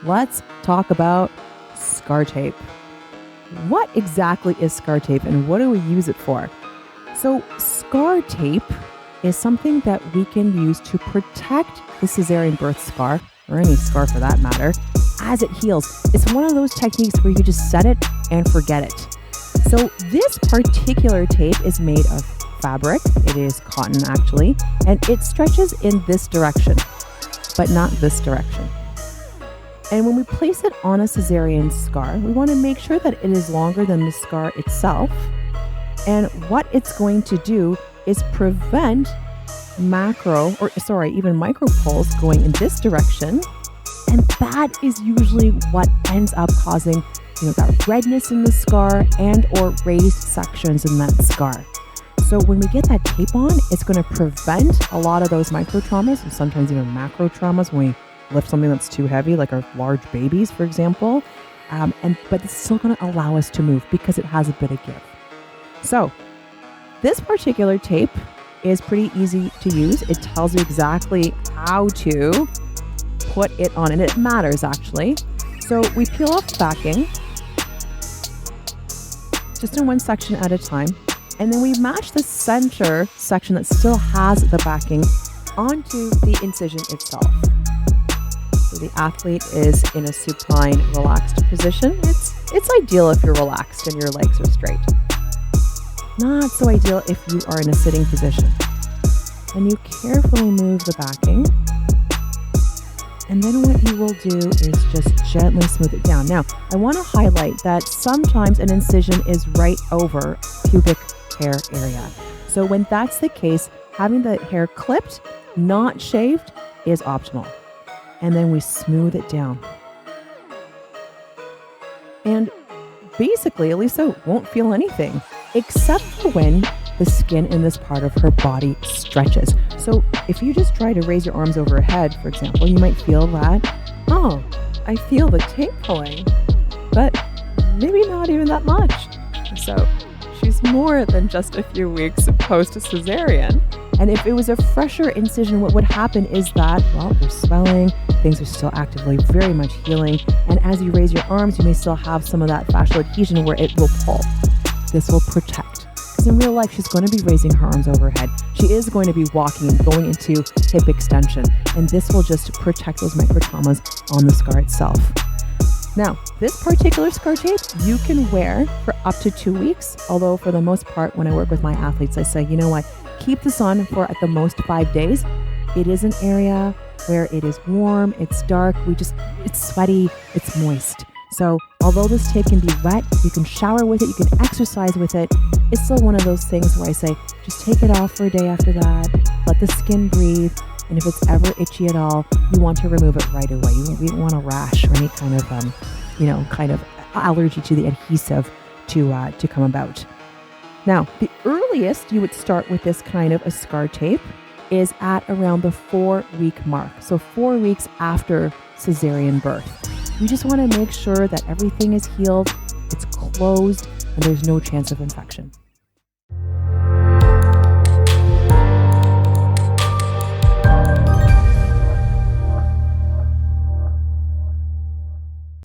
let's talk about scar tape. What exactly is scar tape and what do we use it for? So scar tape is something that we can use to protect the cesarean birth scar, or any scar for that matter, as it heals. It's one of those techniques where you just set it and forget it. So this particular tape is made of fabric. It is cotton actually, and it stretches in this direction, but not this direction. And when we place it on a cesarean scar, we want to make sure that it is longer than the scar itself. And what it's going to do is prevent even micro pulls going in this direction. And that is usually what ends up causing, that redness in the scar and or raised sections in that scar. So when we get that tape on, it's going to prevent a lot of those micro traumas and sometimes even macro traumas when we lift something that's too heavy, like our large babies, for example. But it's still going to allow us to move because it has a bit of give. So this particular tape is pretty easy to use. It tells you exactly how to put it on, and it matters actually. So we peel off the backing, just in one section at a time. And then we match the center section that still has the backing onto the incision itself. So the athlete is in a supine, relaxed position. It's ideal if you're relaxed and your legs are straight. Not so ideal if you are in a sitting position. And you carefully move the backing. And then what you will do is just gently smooth it down. Now, I want to highlight that sometimes an incision is right over pubic hair area. So when that's the case, having the hair clipped, not shaved, is optimal. And then we smooth it down. And basically, Elisa won't feel anything, except for when the skin in this part of her body stretches. So if you just try to raise your arms over her head, for example, you might feel that, oh, I feel the tape pulling, but maybe not even that much. So she's more than just a few weeks post cesarean. And if it was a fresher incision, what would happen is that, there's swelling, things are still actively very much healing. And as you raise your arms, you may still have some of that fascial adhesion where it will pull. This will protect. Because in real life, she's going to be raising her arms over her head. She is going to be walking and going into hip extension. And this will just protect those microtraumas on the scar itself. Now, this particular scar tape you can wear for up to 2 weeks. Although for the most part, when I work with my athletes, I say, you know what? Keep this on for at the most 5 days. It is an area where it is warm, it's dark, it's sweaty, it's moist. So although this tape can be wet, you can shower with it, you can exercise with it. It's still one of those things where I say, just take it off for a day after that, let the skin breathe. And if it's ever itchy at all, you want to remove it right away. You don't want a rash or any kind of allergy to the adhesive to come about. Now, the earliest you would start with this kind of a scar tape is at around the 4-week mark. So 4 weeks after cesarean birth. You just want to make sure that everything is healed, it's closed, and there's no chance of infection.